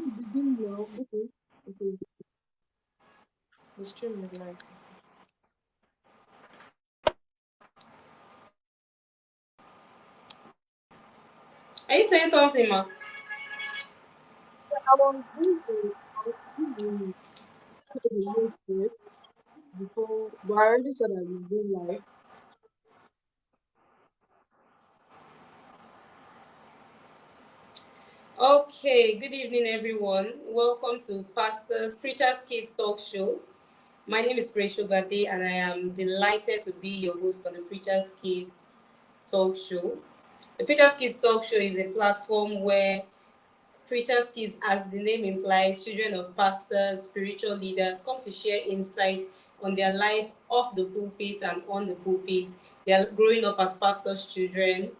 going to begin now. Okay. Okay. The stream is live. Are you saying something, ma? I was going to give you the link first before, but I already said I will go live. Okay, good evening, everyone. Welcome to Pastor's Preacher's Kids Talk Show. My name is Presho Bade, and I am delighted to be your host on the Preacher's Kids Talk Show. The Preacher's Kids Talk Show is a platform where Preacher's Kids, as the name implies, children of pastors, spiritual leaders, come to share insight on their life off the pulpit and on the pulpit. They are growing up as pastors' children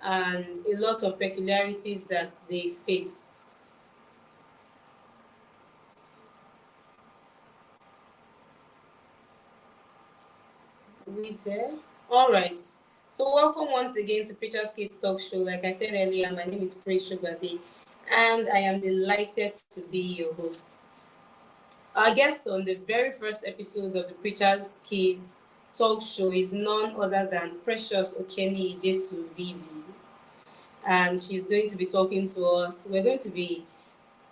and a lot of peculiarities that they face. Are we there? All right. So, welcome once again to Preacher's Kids Talk Show. Like I said earlier, my name is Praise Shugade, and I am delighted to be your host. Our guest on the very first episodes of the Preacher's Kids Talk Show is none other than Precious Okeni Ijesu Vivi. And she's going to be talking to us. We're going to be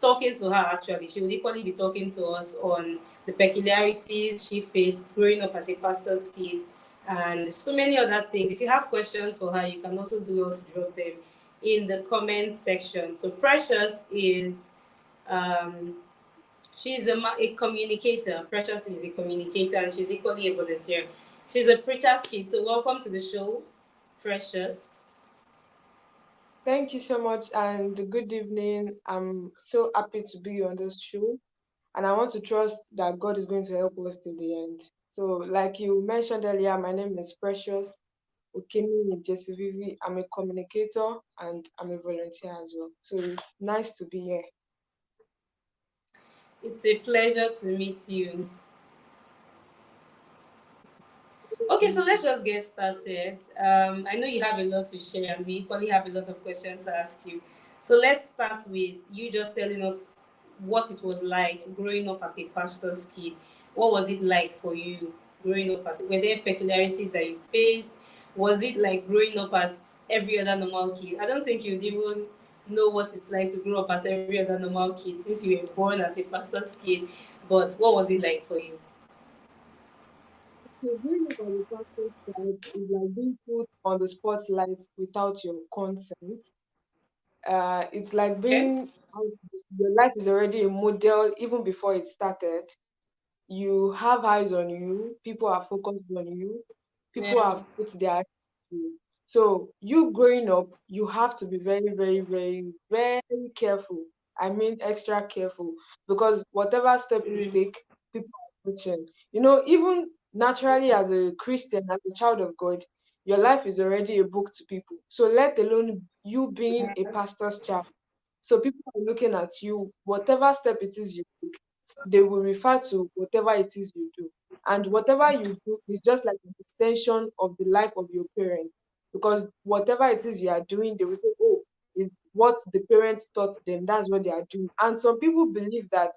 talking to her actually. She will equally be talking to us on the peculiarities she faced growing up as a pastor's kid and so many other things. If you have questions for her, you can also do well to drop them in the comment section. So Precious is um, she's a communicator. Precious is a communicator and she's equally a volunteer. She's a preacher's kid. So welcome to the show, Precious. Thank you so much and good evening. I'm so happy to be on this show and I want to trust that God is going to help us till the end. So, like you mentioned earlier, my name is Precious Okini Jesvivi. I'm a communicator and I'm a volunteer as well. So it's nice to be here. It's a pleasure to meet you. Okay, so let's just get started. I know you have a lot to share, and we equally have a lot of questions to ask you. So let's start with you just telling us what it was like growing up as a pastor's kid. What was it like for you growing up as? Were there peculiarities that you faced? Was it like growing up as every other normal kid? I don't think you'd even know what it's like to grow up as every other normal kid since you were born as a pastor's kid. But what was it like for you? So growing up as a pastor's child is like being put on the spotlight without your consent. It's like Okay. being your life is already a model even before it started. You have eyes on you, people are focused on you, people Yeah. have put their eyes on you. So you growing up, you have to be very, very, very, very careful. I mean extra careful because whatever step you Mm. take, people are watching. You know, even naturally as a Christian, as a child of God, your life is already a book to people. So let alone you being a pastor's child. So people are looking at you, whatever step it is you take, they will refer to whatever it is you do. And whatever you do is just like an extension of the life of your parents. Because whatever it is you are doing, they will say, oh, is what the parents taught them, that's what they are doing. And some people believe that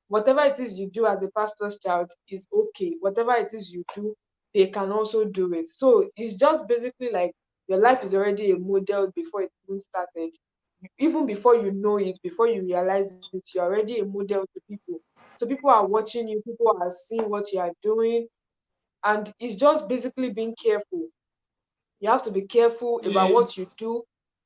whatever it is you do as a pastor's child is okay. Whatever it is you do, they can also do it. So it's just basically like your life is already a model before it even started. Even before you know it, before you realize it, you're already a model to people. So people are watching you, people are seeing what you are doing, and it's just basically being careful. You have to be careful about Mm. what you do,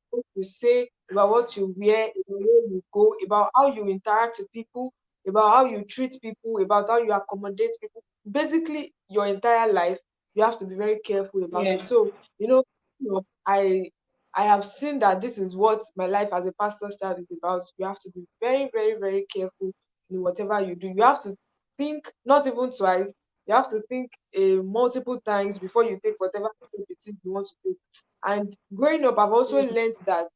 what you say, about what you wear, about where you go, about how you interact with people, about how you treat people, about how you accommodate people. Basically, your entire life, you have to be very careful about Yeah. it. So, I have seen that this is what my life as a pastor's child is about. You have to be very, very, very careful in whatever you do. You have to think not even twice. You have to think multiple times before you take whatever step it is you want to take. And growing up, I've also Mm. learned that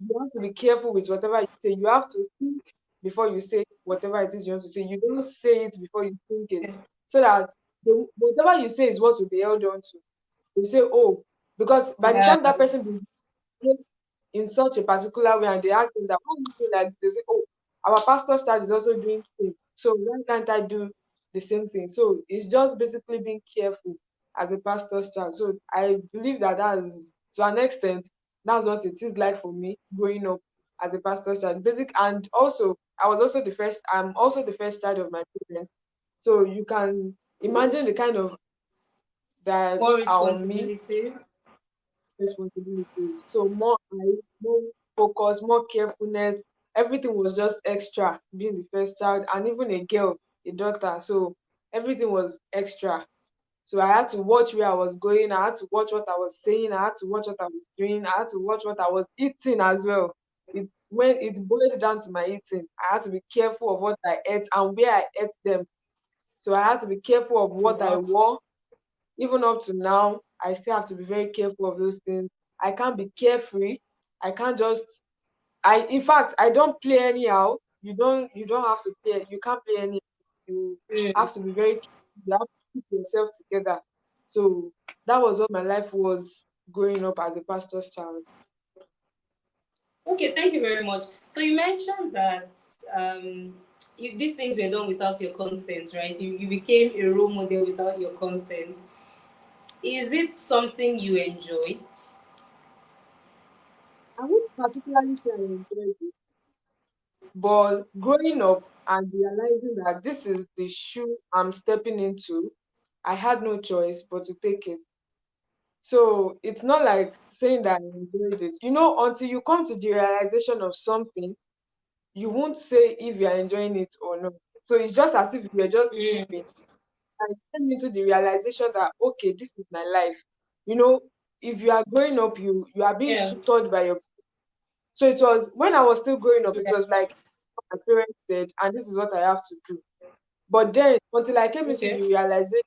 you have to be careful with whatever you say. You have to think before you say whatever it is you want to say. You don't say it before you think it, so that whatever you say is what will be held on to. You say, oh, because by the Yeah. time that person in such a particular way, and they ask them that, why you do like this? They say, oh, our pastor's child is also doing things, so why can't I do the same thing? So it's just basically being careful as a pastor's child. So I believe that that's, to an extent, that's what it is like for me growing up as a pastor's child. And also I was also the first. I'm also the first child of my parents. So you can imagine the kind of that More are on me responsibilities. responsibilities. So more eyes, more focus, more carefulness. Everything was just extra being the first child, and even a girl, a daughter. So everything was extra. So I had to watch where I was going. I had to watch what I was saying. I had to watch what I was doing. I had to watch what I was eating as well. It's when it boils down to my eating. I had to be careful of what I ate and where I ate them. So I had to be careful of what I Wow. wore. Even up to now, I still have to be very careful of those things. I can't be carefree. I can't just I in fact I don't play anyhow. You don't have to play, you can't play any, you Mm. have to be very careful. You have to keep yourself together. So that was what my life was growing up as a pastor's child. Okay, thank you very much. So you mentioned that these things were done without your consent, right? You became a role model without your consent. Is it something you enjoyed? I won't particularly say I enjoyed it, but growing up and realizing that this is the shoe I'm stepping into, I had no choice but to take it. So it's not like saying that I enjoyed it. Until you come to the realization of something, you won't say if you are enjoying it or not. So it's just as if you were just Mm. living and came into the realization that, okay, this is my life. You know, if you are growing up, you are being Yeah. tutored by your. So it was when I was still growing up, it Yeah. was like what my parents said, and this is what I have to do. But then until I came into Okay. the realization,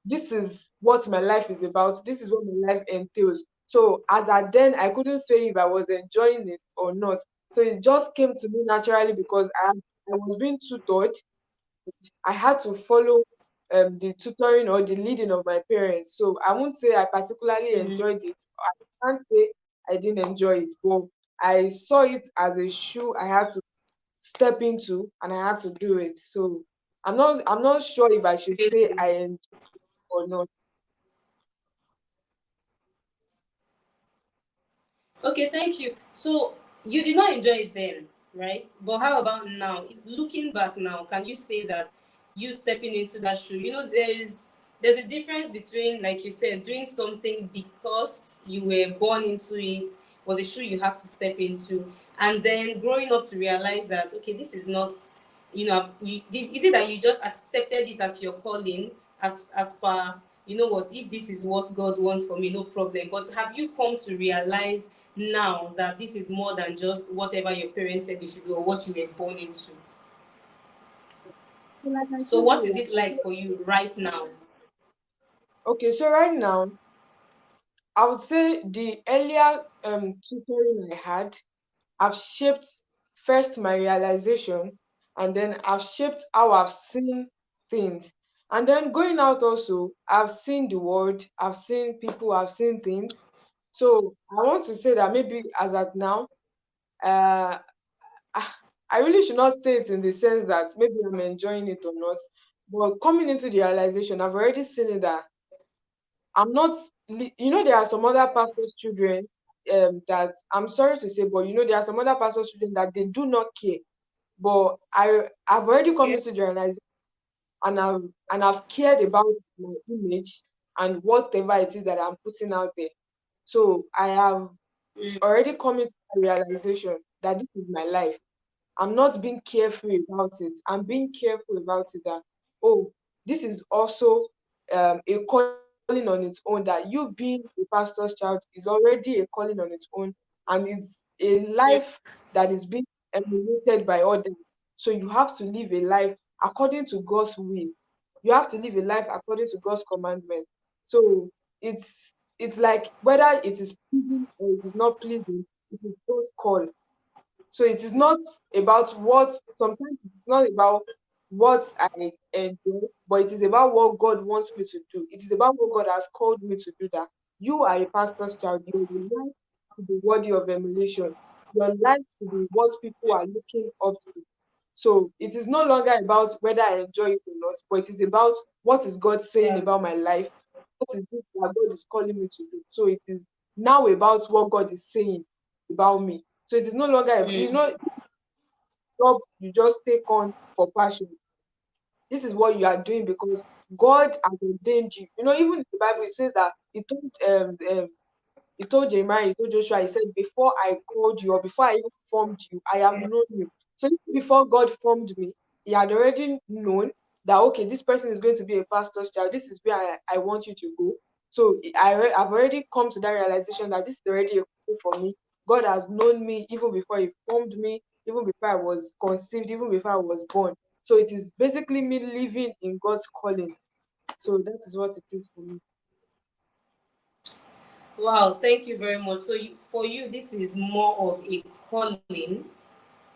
this is what my life is about. This is what my life entails. So as at then, I couldn't say if I was enjoying it or not. So it just came to me naturally because I was being tutored. I had to follow the tutoring or the leading of my parents. So I won't say I particularly Mm. enjoyed it. I can't say I didn't enjoy it, but I saw it as a shoe I had to step into and I had to do it. So I'm not sure if I should say Amazing. I enjoyed it or not. Okay, thank you. So you did not enjoy it then, right? But how about now? Looking back now, can you say that you stepping into that shoe? There's a difference between, like you said, doing something because you were born into it, was a shoe you had to step into, and then growing up to realize that okay, this is not, is it that you just accepted it as your calling, as per, you know what, if this is what God wants for me, no problem. But have you come to realize now that this is more than just whatever your parents said you should do or what you were born into? So like I So said what is earlier, it like for you right now? okay, so right now I would say the earlier tutoring I had have shaped first my realization, and then I've shaped how I've seen things. And then going out also, I've seen the world, I've seen people, I've seen things. So I want to say that maybe as at now, uh, ah, I really should not say it in the sense that maybe I'm enjoying it or not. But coming into the realization, I've already seen it that I'm not, there are some other pastors' children that I'm sorry to say, but there are some other pastors' children that they do not care. But I've already come Okay. into the realization and I've cared about my image and whatever it is that I'm putting out there. So I have Mm. already come into the realization that this is my life. I'm not being careful about it. I'm being careful about it that, oh, this is also a calling on its own, that you being a pastor's child is already a calling on its own, and it's a Mm. life that is being emulated by others. So you have to live a life according to God's will. You have to live a life according to God's commandment. So it's like whether it is pleasing or it is not pleasing, it is God's call. So it is not about what, sometimes it's not about what I enjoy, but it is about what God wants me to do. It is about what God has called me to do. That you are a pastor's child, you will life to be worthy of emulation. Your life to be what people are looking up to. So it is no longer about whether I enjoy it or not, but it is about what is God saying Yeah. about my life, what is it that God is calling me to do. So it is now about what God is saying about me. So it is no longer, Mm. job you just take on for passion. This is what you are doing because God has ordained you. Even in the Bible, it says that he told Jeremiah, he told Joshua, he said, before I called you or before I even formed you, I have known you. So before God formed me, he had already known that, okay, this person is going to be a pastor's child. This is where I want you to go. So I've already come to that realization that this is already a call for me. God has known me even before he formed me, even before I was conceived, even before I was born. So it is basically me living in God's calling. So that is what it is for me. Wow, thank you very much. So for you, this is more of a calling,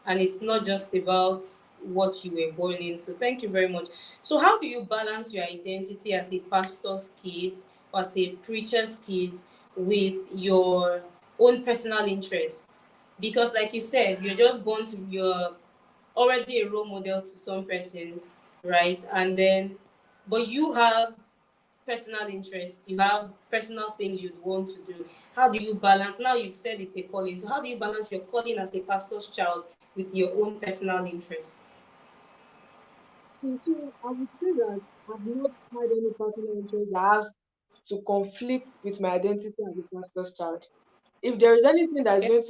and it's not just about what you were born into. Thank you very much. So how do you balance your identity as a pastor's kid or as a preacher's kid with your own personal interests? Because like you said, you're already a role model to some persons, right? And then but you have personal interests, you have personal things you'd want to do. How do you balance? Now you've said it's a calling. So how do you balance your calling as a pastor's child with your own personal interests? And so I would say that I've not had any personal interest that has to conflict with my identity as a pastor's child. If there is anything Okay.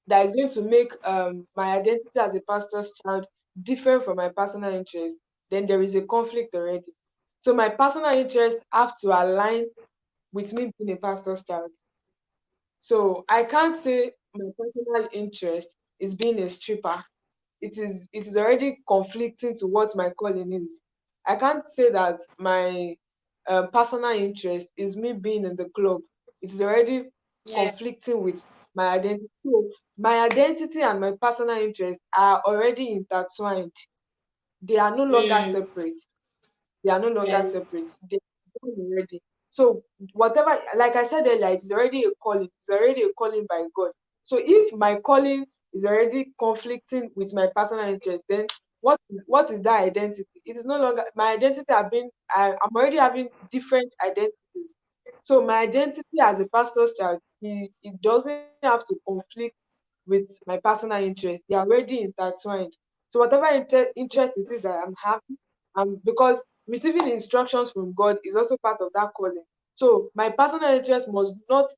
that is going to make my identity as a pastor's child different from my personal interest, then there is a conflict already. So my personal interests have to align with me being a pastor's child. So I can't say my personal interest is being a stripper. It is already conflicting to what my calling is. I can't say that my personal interest is me being in the club. It is already Yeah. conflicting with my identity. So my identity and my personal interest are already intertwined. They are no longer Mm, separate. They are no longer yeah. separate. They are done already. So whatever, like I said earlier, it's already a calling. It's already a calling by God. So if my calling is already conflicting with my personal interest, then what is that identity? It is no longer my identity. I'm already having different identities. So my identity as a pastor's child, it doesn't have to conflict with my personal interest. They are already intertwined. So whatever interest it is that I'm having, because receiving instructions from God is also part of that calling. So my personal interest must not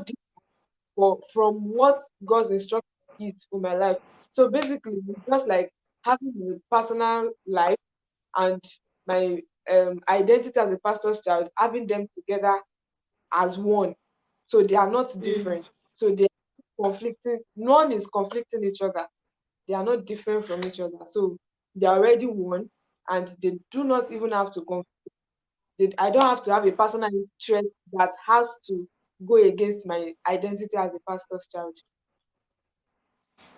differ from what God's instruction is for my life. So basically, it's just like having a personal life and my identity as a pastor's child, having them together as one. So they are not Mm. different. So they are conflicting. None is conflicting each other. They are not different from each other. So they are already one, and they do not even have to I don't have to have a personal interest that has to go against my identity as a pastor's child.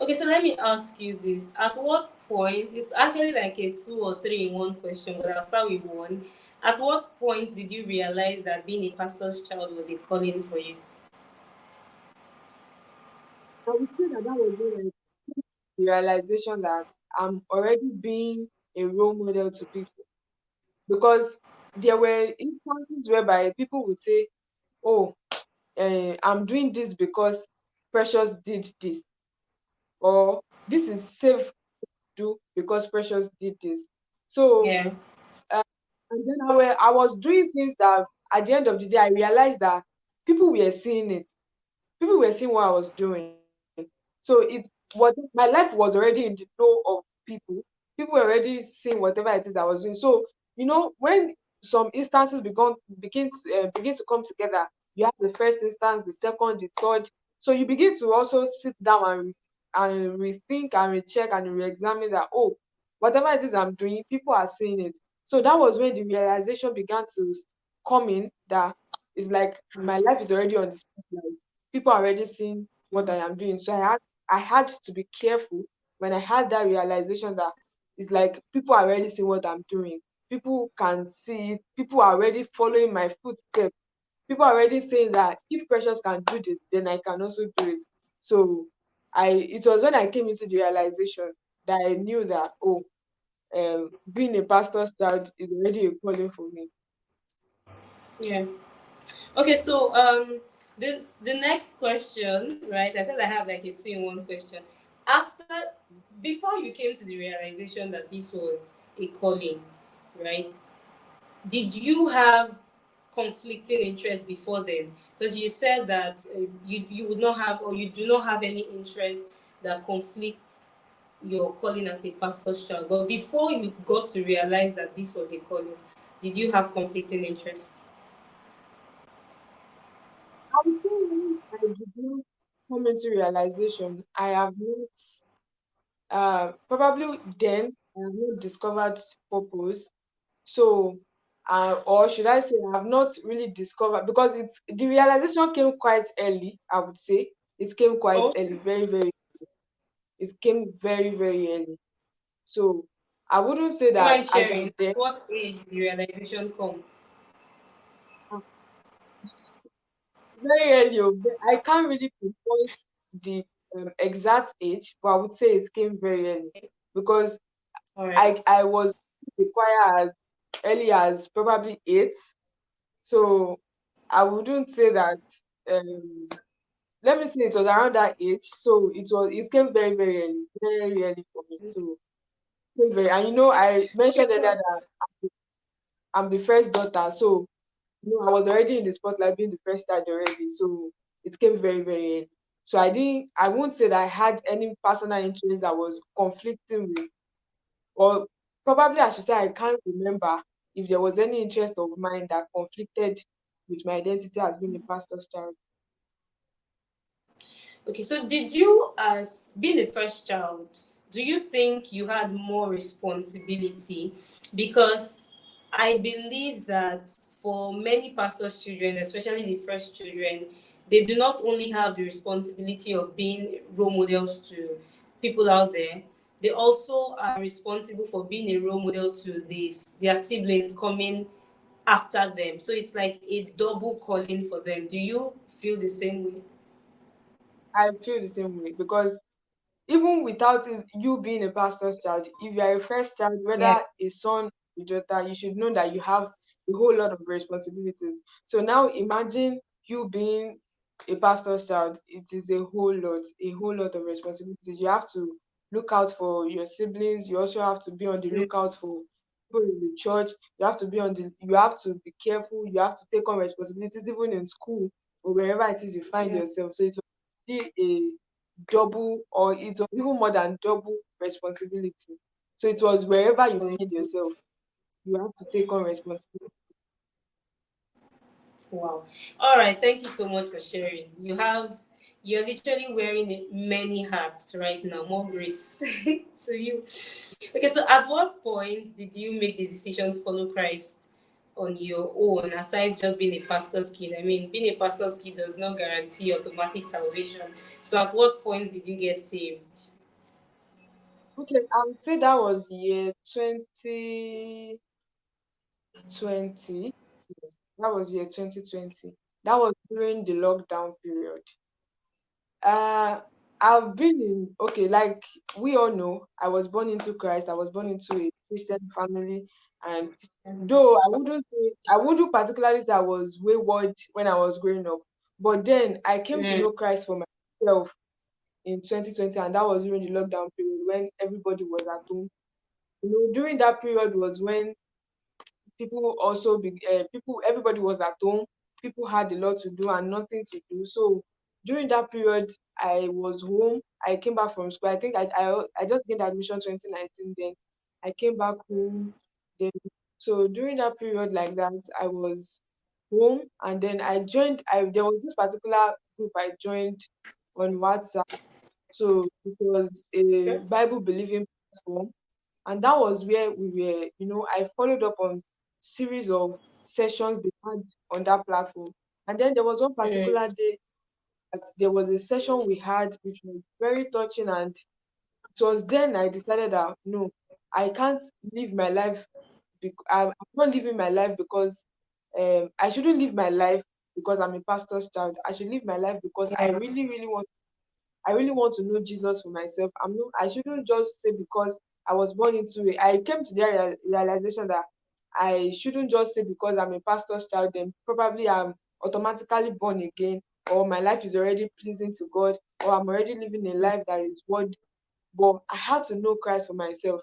Okay, so let me ask you this. At what point, it's actually like a two or three in one question, but I'll start with one. At what point did you realize that being a pastor's child was a calling for you? I would say that was when the realization that I'm already being a role model to people, because there were instances whereby people would say, "Oh, I'm doing this because Precious did this," or "This is safe to do because Precious did this." So, Yeah. uh, and then I was doing things that at the end of the day, I realized that people were seeing it. People were seeing what I was doing. So my life was already in the know of people. People were already seeing whatever it is I was doing. So when some instances begin to come together, you have the first instance, the second, the third. So you begin to also sit down and rethink and recheck and re-examine that, oh, whatever it is I'm doing, people are seeing it. So that was when the realization began to come in that it's like my life is already on this people are already seeing what I am doing. So I had to be careful when I had that realization that it's like people are already seeing what I'm doing. People can see it. People are already following my footsteps. people are already saying that if Precious can do this, then I can also do it. So it was when I came into the realization that I knew that, oh, being a pastor's child is already a calling for me. Yeah. Okay, so the next question, right? I said I have like a two-in-one question. After, before you came to the realization that this was a calling, right? Did you have conflicting interests before then? Because you said that you would not have, or you do not have any interest that conflicts your calling as a pastor's child. But before you got to realize that this was a calling, did you have conflicting interests? I would say when I did not come into realization, I have not, probably then, I have not discovered purpose. So, or should I say, I have not really discovered, because the realization came quite early, I would say. It came quite Oh, early, very, very, it came very, very early. So, I wouldn't say do you that mind as sharing? at then. At what age did the realization come? Very early. I can't really pinpoint the exact age, but I would say it came very early because All right. I was in the choir as early as probably 8. So I wouldn't say that. Um, Let me say it was around that age. So it came very, very early for me. So it came very, and I Okay, mentioned earlier so that I'm the first daughter. So I was already in the spotlight, being the first child already. So it came very, very early. So I won't say that I had any personal interest that was conflicting with, or probably I should say I can't remember if there was any interest of mine that conflicted with my identity as being a pastor's child. okay, so did you, as being the first child, do you think you had more responsibility? Because I believe that for many pastors' children, especially the first children, they do not only have the responsibility of being role models to people out there, they also are responsible for being a role model to their siblings coming after them. So it's like a double calling for them. Do you feel the same way? I feel the same way because even without you being a pastor's child, if you are a first child, Yeah. whether a son or a daughter, you should know that you have a whole lot of responsibilities. So now imagine you being a pastor's child, it is a whole lot of responsibilities. You have to look out for your siblings, you also have to be on the lookout for people in the church, you have to be careful, you have to take on responsibilities even in school or wherever it is you find Yeah. yourself. So it will be a double, or it was even more than double responsibility. So it was wherever you find yourself, you have to take on responsibility. Wow. All right. Thank you so much for sharing. You're literally wearing many hats right now. More grace to you. Okay. So, at what point did you make the decision to follow Christ on your own, aside just being a pastor's kid? I mean, being a pastor's kid does not guarantee automatic salvation. So, at what point did you get saved? Okay, I would say that was year 2020. Yes, that was year 2020. That was during the lockdown period. Uh, I've been in, okay, like we all know, I was born into Christ. I was born into a Christian family, and though I wouldn't particularly say I was wayward when I was growing up, but then I came to Mm, know Christ for myself in 2020, and that was during the lockdown period when everybody was at home. During that period was when everybody was at home, people had a lot to do and nothing to do. So during that period I was home, I came back from school. I think I just gained admission 2019. Then I came back home. Then so during that period like that, I was home, and then there was this particular group I joined on WhatsApp. So it was a okay. Bible believing platform, and that was where we were. I followed up on series of sessions they had on that platform, and then there was one Mm, particular day that there was a session we had which was very touching, and it was then I decided that no, I can't live my life. I'm not living my life because I shouldn't live my life because I'm a pastor's child. I should live my life because I Yeah. really, really want to know Jesus for myself. I shouldn't just say because I was born into it. I came to the realization that I shouldn't just say because I'm a pastor's child, then probably I'm automatically born again, or my life is already pleasing to God, or I'm already living a life that is worthy. But I had to know Christ for myself.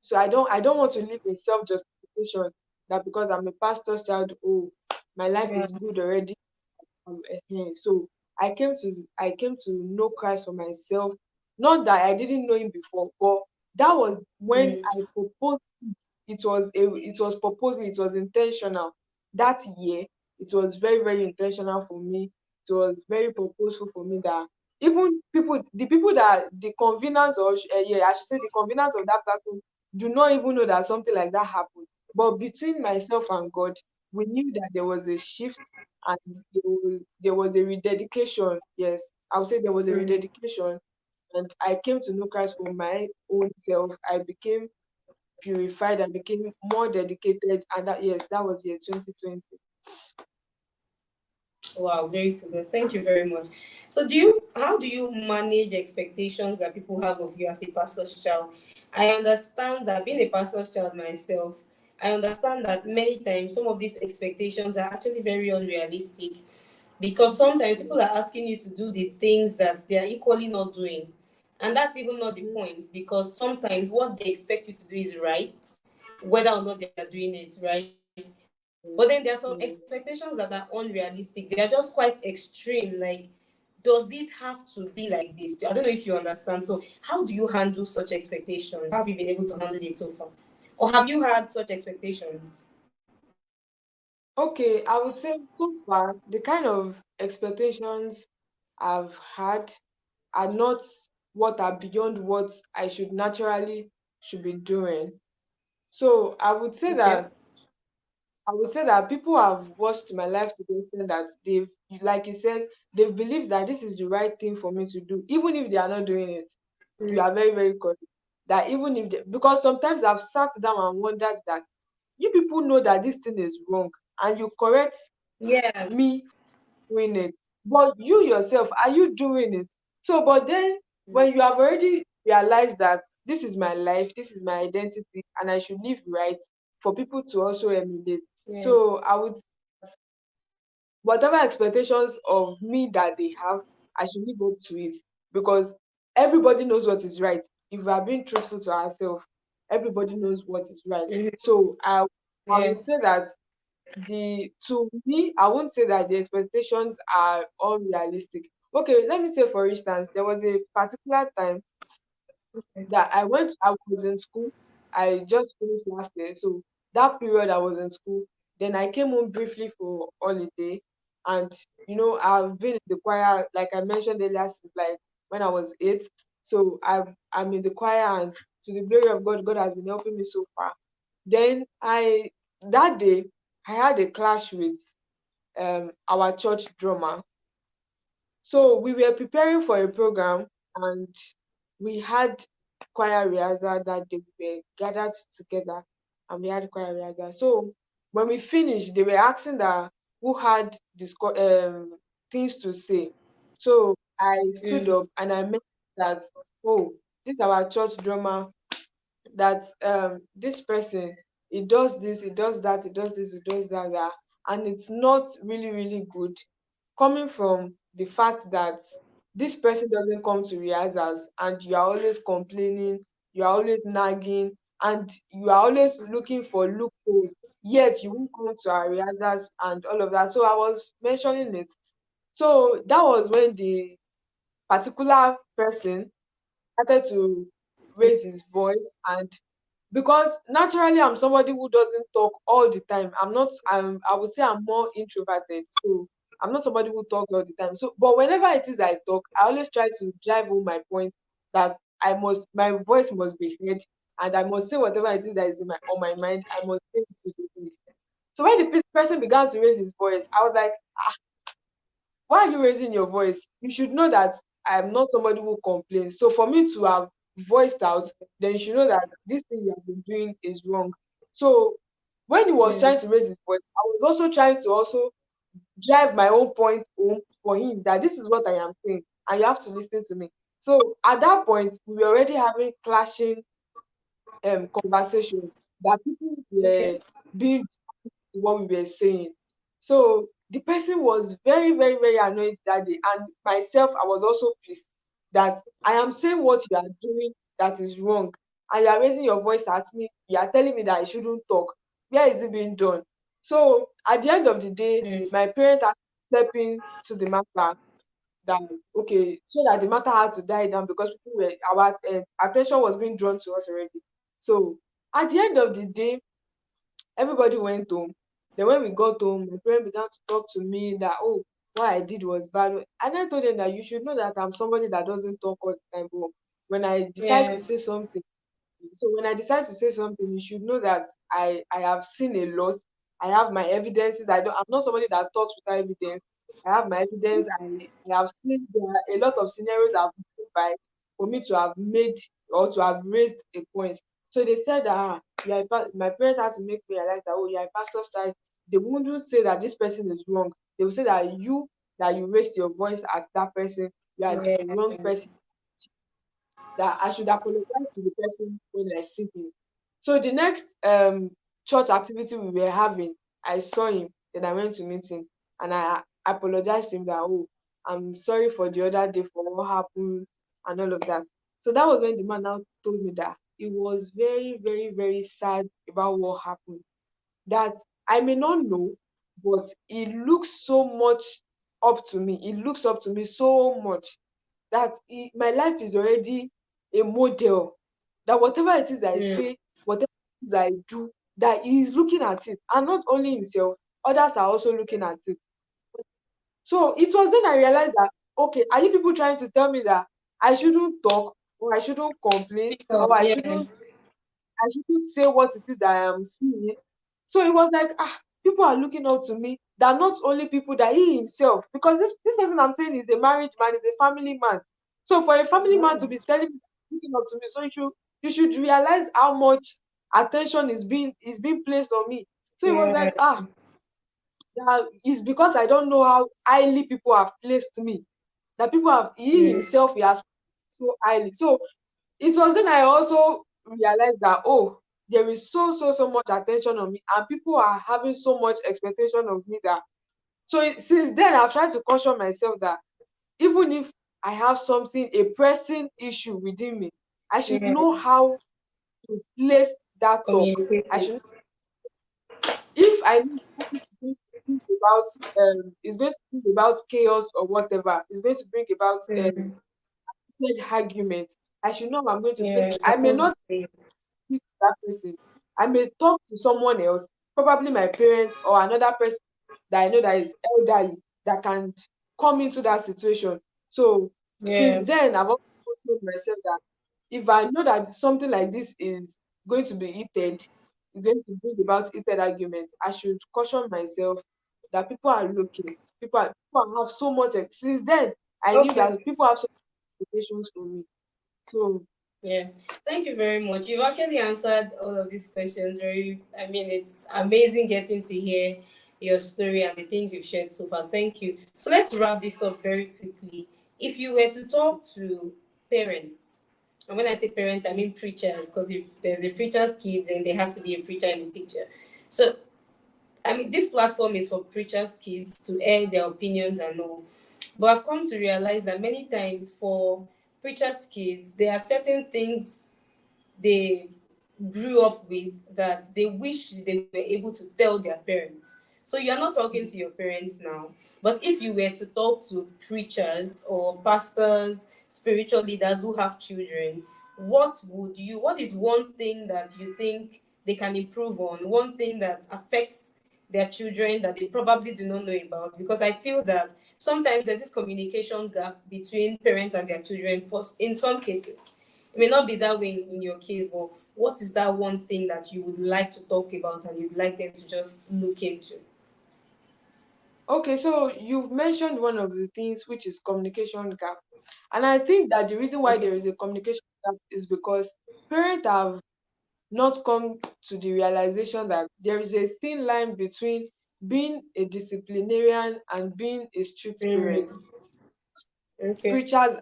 So I don't want to live in self-justification that because I'm a pastor's child, oh, my life Yeah. is good already. So I came to know Christ for myself. Not that I didn't know him before, but that was when Mm. I proposed. It was proposal. It was intentional. That year, it was very very intentional for me. It was very purposeful for me that even the people that the conveners or yeah, I should say the conveners of that platform do not even know that something like that happened. But between myself and God, we knew that there was a shift and there was a rededication. Yes, I would say there was a Mm. rededication, and I came to know Christ for my own self. I became purified. I became more dedicated, and that yes, that was year 2020. Wow, very good. Thank you very much. So, how do you manage expectations that people have of you as a pastor's child? I understand that being a pastor's child myself, I understand that many times some of these expectations are actually very unrealistic because sometimes people are asking you to do the things that they are equally not doing. And that's even not the point because sometimes what they expect you to do is right, whether or not they are doing it right. But then there are some Yes. expectations that are unrealistic. They are just quite extreme. Like, does it have to be like this? I don't know if you understand. So, how do you handle such expectations? How have you been able to handle it so far? Or have you had such expectations? Okay, I would say so far the kind of expectations I've had are not what are beyond what I should be doing. So Okay. I would say that people have watched my life to the extent that like you said, they've believed that this is the right thing for me to do, even if they are not doing it. You Mm. are very, very correct. That even if because sometimes I've sat down and wondered that you people know that this thing is wrong and you correct Yeah. me doing it. But you yourself, are you doing it? So, but then Mm. when you have already realized that this is my life, this is my identity, and I should live right for people to also emulate. Yeah. So I would whatever expectations of me that they have, I should live up to it because everybody knows what is right. If we are being truthful to ourselves, everybody knows what is right. Mhm. So I Yeah. would say that to me, I won't say that the expectations are unrealistic. Okay, let me say for instance, there was a particular time that I was in school. I just finished last year. So that period I was in school. Then I came home briefly for holiday. And I've been in the choir, like I mentioned earlier, since like when I was 8. So I'm in the choir, and to the glory of God, God has been helping me so far. Then I that day I had a clash with our church drummer. So we were preparing for a program, and we had choir rehearsal that day. We were gathered together and we had choir rehearsal. So when we finished, they were asking that who had things to say. So I stood Mm. up and I mentioned that, oh, this is our church drummer, that this person, he does this, he does that, he does this, he does that, and it's not really really good, coming from the fact that this person doesn't come to rehearsals and you are always complaining, you are always nagging, and you are always looking for loopholes, yet you won't come to our rehearsals and all of that. So I was mentioning it. So that was when the particular person started to raise his voice. And because naturally I'm somebody who doesn't talk all the time. I would say I'm more introverted. So I'm not somebody who talks all the time. So but whenever it is I talk, I always try to drive home my point that my voice must be heard, and I must say whatever it is that is on my mind. I must say it to the place. So when the person began to raise his voice, I was like, why are you raising your voice? You should know that I'm not somebody who complains. So for me to have voiced out, then you should know that this thing you have been doing is wrong. So when he was Mm. trying to raise his voice, I was also trying to also drive my own point home for him that this is what I am saying and you have to listen to me. So at that point, we were already having clashing conversation that people were Okay. being to what we were saying. So the person was very, very, very annoyed that day. And myself, I was also pissed that I am saying what you are doing that is wrong. And you are raising your voice at me. You are telling me that I shouldn't talk. Where is it being done? So at the end of the day, Mm. my parents had to step in to the matter that okay, so that the matter had to die down because people were our attention was being drawn to us already. So at the end of the day, everybody went home. Then when we got home, my friend began to talk to me that oh, what I did was bad. And I told them that you should know that I'm somebody that doesn't talk all the time. But when I decide Yeah. to say something, so when I decide to say something, you should know that I have seen a lot. I have my evidences. I'm not somebody that talks without evidence. I have my evidence. I have seen there are a lot of scenarios I've been by for me to have made or to have raised a point. So they said that my parents had to make me realize that oh, you're a pastor's child. They wouldn't say that this person is wrong. They will say that you raised your voice at that person, you are the Yeah. wrong person, that I should apologize to the person when I see him. So the next church activity we were having, I saw him, then I went to meet him and I apologized to him that oh, I'm sorry for the other day for what happened and all of that. So that was when the man now told me that he was very, very, very sad about what happened. That I may not know, but he looks so much up to me. He looks up to me so much that my life is already a model, that whatever it is I Mm. say, whatever it is I do, that he is looking at it, and not only himself, others are also looking at it. So it was then I realized that okay, are you people trying to tell me that I shouldn't talk or I shouldn't complain Speak up. or Yeah. I shouldn't say what it is that I am seeing? So it was like, people are looking up to me. That not only people, that he himself, because this person I'm saying is a married man, is a family man. So for a family man to Wow. be telling me, looking up to me, so you should realize how much attention is being placed on me. So it was Yeah. like, that is because I don't know how highly people have placed me. That people have he Mm. himself he has so highly. So it was then I also realized that oh, there is so much attention on me, and people are having so much expectation of me that since then I've tried to caution myself that even if I have something, a pressing issue within me, I should Yeah. know how to place that talk. I Communicating. should, if I know something to think about, is going to think about chaos or whatever, is going to bring about Mm. heated argument. I should know how I'm going to place Yeah. it. I That's may what we not say. speak to that person. I may talk to someone else, probably my parents or another person that I know that is elderly that can come into that situation. So Yeah. since then, I've also told myself that if I know that something like this is going to be heated, is going to bring about heated arguments, I should caution myself that people are looking. People have so much. Since then, I knew Okay. that people have so much expectations from me. So Yeah, thank you very much. You've actually answered all of these questions very, I mean, it's amazing getting to hear your story and the things you've shared so far. Thank you. So let's wrap this up very quickly. If you were to talk to parents, and when I say parents, I mean preachers, because if there's a preacher's kid, then there has to be a preacher in the picture. So, I mean, this platform is for preachers' kids to air their opinions and all. But I've come to realize that many times for preachers' kids, there are certain things they grew up with that they wish they were able to tell their parents. So you're not talking to your parents now, but if you were to talk to preachers or pastors, spiritual leaders who have children, what is one thing that you think they can improve on? One thing that affects their children that they probably do not know about? Because I feel that sometimes there's this communication gap between parents and their children for in some cases. It may not be that way in your case, but what is that one thing that you would like to talk about and you'd like them to just look into? okay, so you've mentioned one of the things which is communication gap. And I think that the reason why there Okay. is a communication gap is because parents have not come to the realization that there is a thin line between being a disciplinarian and being a strict parent. Okay. Preachers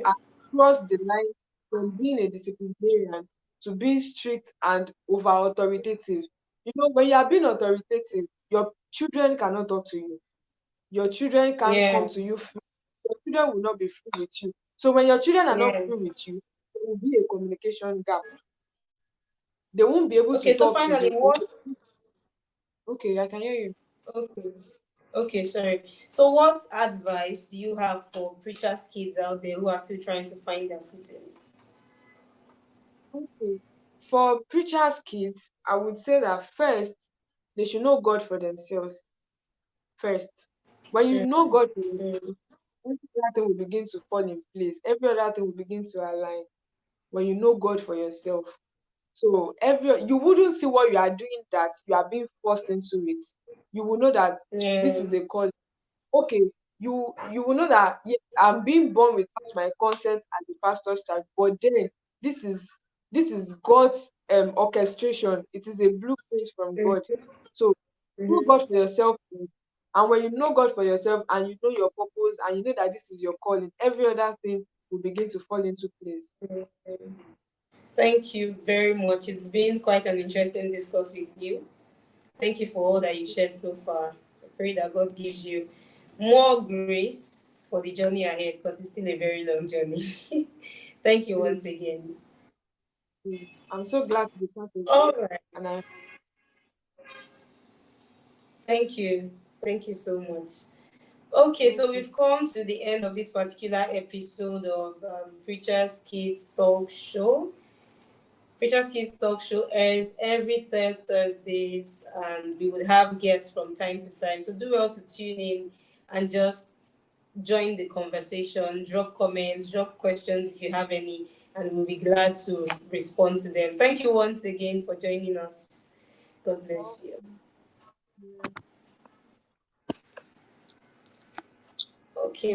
across the line from being a disciplinarian to being strict and over authoritative. When you are being authoritative, your children cannot talk to you. Your children can't come Yeah. to you free. Your children will not be free with you. So when your children are not Yeah. free with you, there will be a communication gap. They won't be able Okay. to So talk to finally, you. what? Okay, I can hear you. Okay. Okay. Sorry. So, what advice do you have for preachers' kids out there who are still trying to find their footing? Okay. For preachers' kids, I would say that first, they should know God for themselves. First, when you know God for Mm, yourself, every other thing will begin to fall in place. Every other thing will begin to align when you know God for yourself. So you wouldn't see what you are doing that you are being forced into it. You will know that this yeah. is a call. Okay, you will know that, yes, I'm being born without my consent as a pastor's child, but then this is this is God's orchestration. It is a blueprint from God. Mm-hmm. So know Mm-hmm. God for yourself first. And when you know God for yourself and you know your purpose and you know that this is your calling, every other thing will begin to fall into place. Thank you very much. It's been quite an interesting discourse with you. Thank you for all that you've shared so far. I pray that God gives you more grace for the journey ahead because it's still a very long journey. Thank you once Please, again. please. I'm so glad to be part of All this. right. And I Thank you. Thank you so much. Okay, thank so you. we've come to the end of this particular episode of Preacher's Kids Talk Show. Preacher's Kids Talk Show airs every third Thursdays, and we would have guests from time to time. So do well to tune in and just join the conversation, drop comments, drop questions if you have any, and we'll be glad to respond to them. Thank you once again for joining us. God bless you. Yeah. Okay,